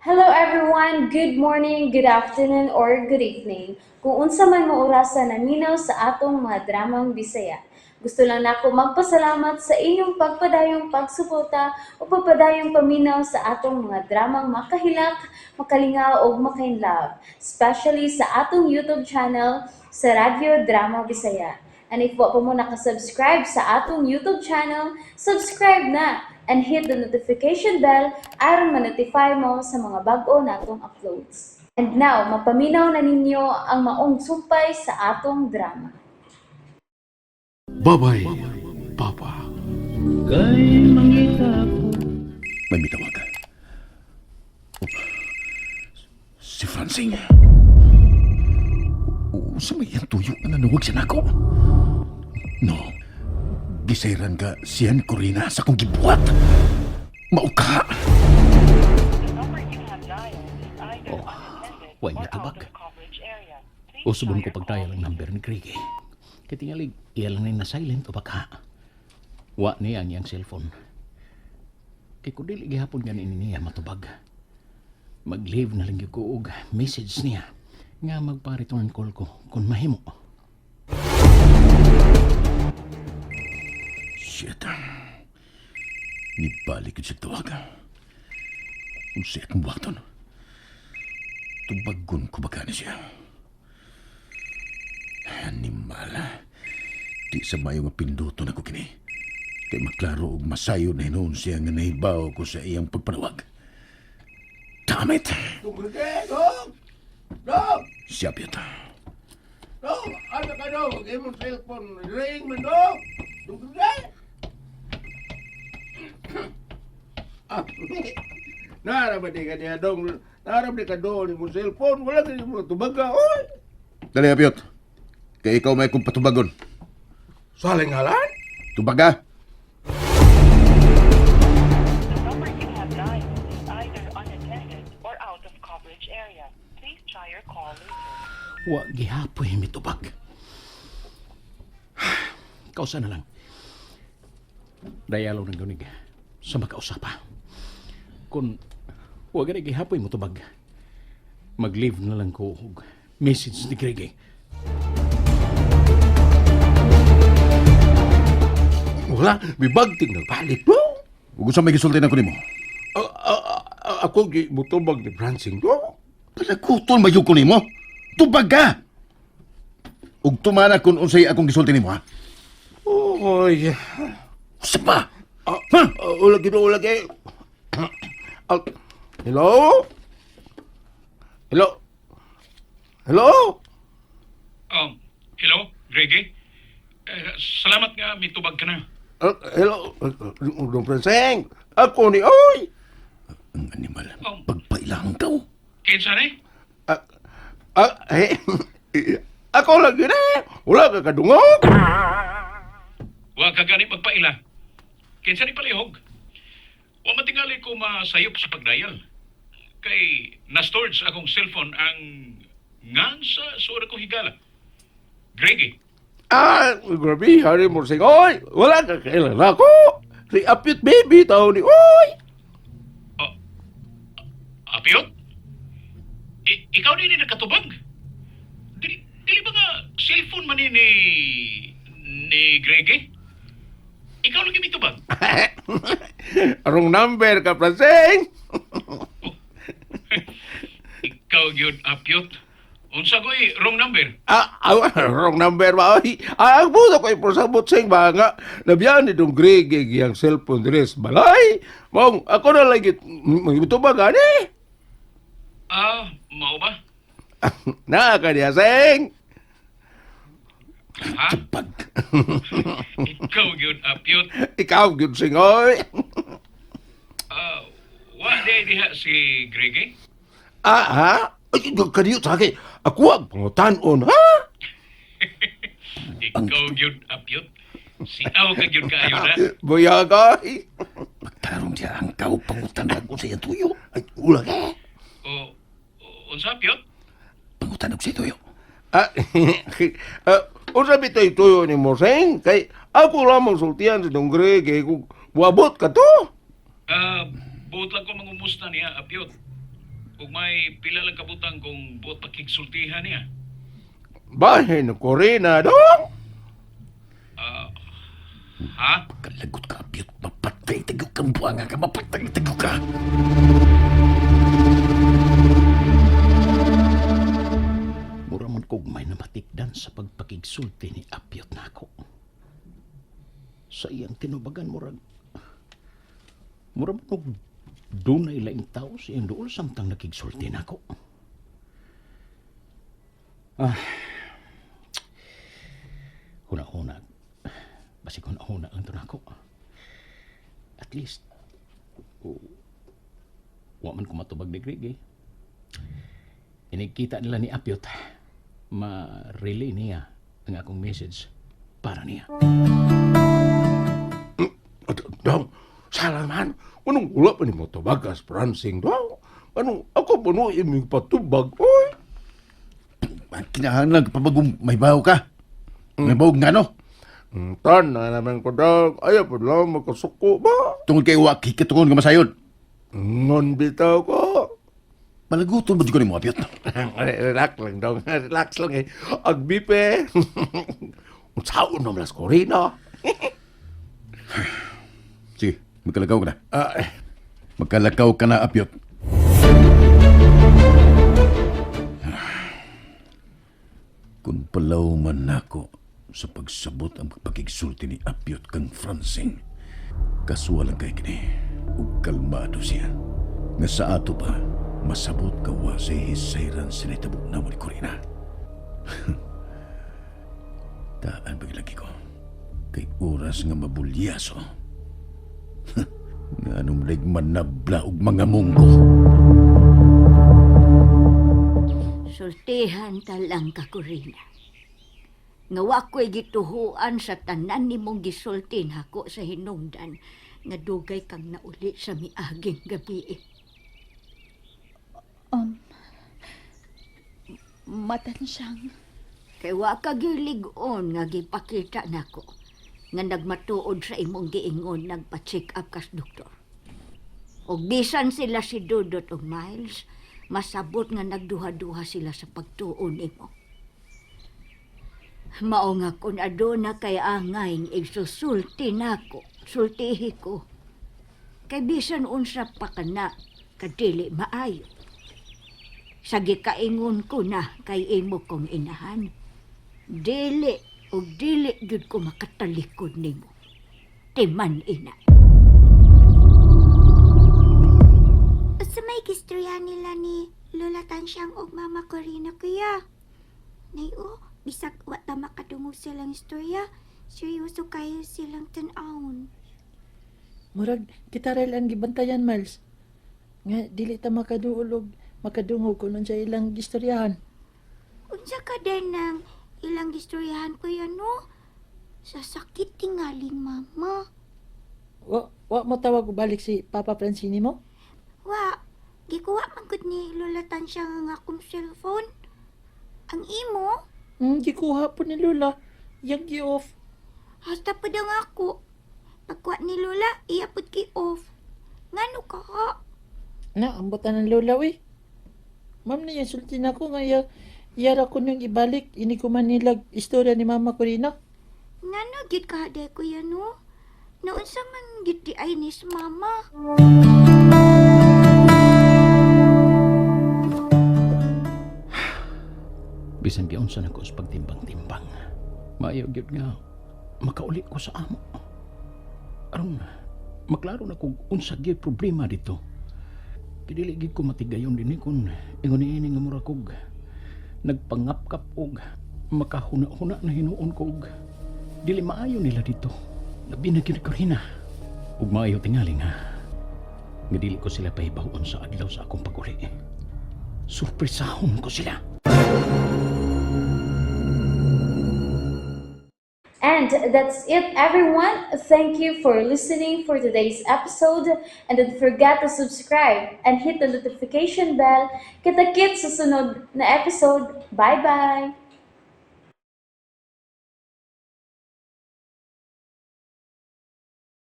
Hello everyone, good morning, good afternoon, or good evening. Kung unsa man mo orasan naminaw sa atong mga dramang Bisaya. Gusto lang nako magpasalamat sa inyong pagpadayong pagsuporta o pagpadayong paminaw sa atong mga dramang makahilak, makalingaw o makainlove, especially sa atong YouTube channel sa Radyo Drama Bisaya. And if wa pa mo nakasubscribe sa atong YouTube channel, subscribe na and hit the notification bell aron ma-notify mo sa mga bag-o natong uploads. And now, mapaminaw na ninyo ang maong sumpay sa atong drama. Babay Papa. Kay mangita ko. May mitawag. Si Francine. Sa may iyang tuyo na nanuwag siya nako. No. Gisayran ka siyan Corina sa kong gibuhat. Mauka. Huwag natubag. Usubon ko pagdaya lang number ni Craigie. Katingalig, iya lang na silent o baka. Wa niya ang iyang cellphone. Kay ko dili gihapon ganin niya matubag. Mag-leave na lang yung kuog message niya nga magpa-return call ko kung mahimo. Shit. Nibalik ko siya tawag. Kung siya akong buhaton. Tubagon ko baka na siya. Animala. Di sa mayo mapinduto na ko kini. Kay maklaro og masayo na hinoon siya nga nahibaw ko sa iyang pagpanawag. Damn it! Dong! Dong! Siya piyata. Dong! Ano ka dong? Huwag imong cellphone. Ring man dong! Dugay! Narabad ka niya dong. Narabad ka dong imong cellphone. Wala ka imong tubaga. Oy! Dali, Apiyot. Kaya ikaw may kong patubagon. Sa halingalan? Tubaga! The number you have dialed is either unattended or out of coverage area. Please try your call later. Wa gihapoy mitubag. Kausa na lang. Dayalo ng gunig sa makausapa. Kung wa gani gihapoy mo tubag, mag-leave na lang ko og message ni Craigie. Wala. Bibagting nagpalit mo. Huwag sa may gisulti na ko ni mo. Ako mutubag ni Francine dong. Palagutol mayug ko ni mo. Tubaga! Ug tumana kung unsay akong gisulti ni mo, ha? Oy. Sapa! Ulagi na ulagi. Hello? Hello? Hello? Hello, Greggy? Salamat nga, may tubag ka na. Hello? Dong Francine. Ako ni Oy. Ang animal, Oh. pagpailang ka. Kinsa ni? Eh, ako lagi na. Wala ka kadungog. Wa ka gani magpaila. Kinsa ni palihog? Wa matingali ko masayop sa pagdayal. Kay na-storage sa akong cellphone ang ngan sa sura ko higala. Greggy, Grabe, hari mo sing. Oy, wala ka kailala ko. Si Apit Baby, tao ni Oy. apiyot? Ikaw din nakatubag? Dili ba nga cellphone man ni Greggy? Ikaw lagi may tubag? Arong number ka, Francine. Ikaw yun, apiyot. Unsa ko'y wrong number? Wrong number ba? Oy, ang puso ko ipusabot sing ba nga. Nabiyan ni dong Greg, yung cellphone dress. Balay, mong, ako na lagi, ito ba gani? Mao ba? Naka niya, sing. Ha? Pag, Ikaw yun, apiyot. Ikaw, good sing, oy. Wa di diha si Greggy? Ha? Ay, kaniyo sa akin. Ako ang pangutan-on, ha? Ikaw yun, apiyot. Si aw ka yun kayo na. Buyagay. magtarong siya ang kau pangutanag ko sa iyang tuyo. Ay, ulang eh. Unsa, apiyot? Pangutanag sa tuyo. Unsa bitoy tuyo ni Moseng? Kay ako lamang sultihan sa dong Greg, kung wabot ka to. Buot lang ko mangumusta niya, apiyot. Kung may pila lang kabutang kung buot pakigsultihan niya. Bahin ng Corina, dong! Ha? Kalagot ka, Apyot. Mapatay tayo kang buwanga ka. Mapatay tayo ka. Mura man kog may namatikdan sa pagpakigsulti ni Apyot nako. Sa iyang tinubagan murag man og dunay laing tao sa iyang duol samtang nakigsulti nako. Huna-huna. Basig huna-huna ang to nako. At least wa man ko matubag ni Greg eh. Inikita nila ni Apyot, ma-relay niya ang akong message para niya. Dong, salaman. Anong wala pa ni mo tabagas, Francing, dong? Anong ako pa no iming patubag, oy? Kinahanglan ka pa bagong may baho ka. May bahog nga no? Tan na naman ko, dong. Ayaw pa lang makasuko ba? Tungkol kay waki katungon nga masayod. Ngon bitaw ko. Malaguton mo dyan ko ni mo, Apyot. Relax lang, dong. Relax lang eh. Agbipe. Unsaon naman las Corina. Sige, magkalagaw ka na. Ah, Magkalagaw ka na, Apyot. Kung palaw man nako sa pagsabot ang pagpakigsulti ni Apyot kang Francing, kaswalang kay kini, ug kalmado siya. Nga sa ato pa, masabot kawa sa hisayran sa nitabo na mo ni Corina. Taan paglagi ko, kay oras nga mabulyaso. Nga anong ligman na bla ug mga munggo. Sultihan talang ka, Corina. Nga wako'y gituhuan sa tanan ni mong gisultin hako sa hinungdan nga dugay kang nauli sa miaging gabi. Matansang. Kay wa ka gilig-on nga gipakita nako nga nagmatuod sa imong giingon nagpa-check up kas doktor. Og bisan sila si Dudot og Miles, masabot nga nagduha-duha sila sa pagtuon nimo. Mao nga kun aduna kay angay igsusulti nako, sultihi ko. Kay bisan unsa pa kana kadili maayo. Sa gikaingon ko na kay imo kong inahan. Dili o dili gyud ko makatalikod nimo. Timan ina. Sa may kistorya nila ni Lola Tansyang og Mama Corina, kuya. Nayo, bisag wa ta makadungog silang istorya, seryoso kayo silang tan-awon. Murag, kita rin ang gibantayan, Miles. Nga, dili ta makaduulog, makadungog kung nun sa ilang gistoryahan. Unsa ka din ng ilang istoryahan, kuya, no? Sasakit tingaling, Mama. Wa mo tawag balik si Papa Francini mo? Wa, gikuha man gud ni Lola Tansyang ang akong cellphone. Ang imo, Gikuha po ni Lola. Yang gi-off. hasta pa daw ako. Pagkuha ni Lola, iyapod ki-off. Ngano ka ha? Na, ambutan ng Lola, we. Ma'am na yan, sulti na ko nga yara ko nung ibalik. Ini ko man nilag istorya ni Mama Corina. Ngano gid ka haday, kuya, no? Noon sa man gid di ay ni sa mama. Bisan giunsa nako sa pagtimbang-timbang. Maayo gyud nga makauli ko sa amo. Aron maklaro na kung unsa gyud problema dito. Kidili gid ko matigayon dinhi kun ingon ini nga mura kog nagpangapkap og makahuna-huna na hinuon kog dili maayo nila dito. Labi na gyud Corina. Ug maayo tingali nga nga dili ko sila pahibawon sa adlaw sa akong pag-uli. Surpresahon ko sila. And that's it, everyone. Thank you for listening for today's episode. And don't forget to subscribe and hit the notification bell. Kita-kits sa sunod na episode. Bye-bye!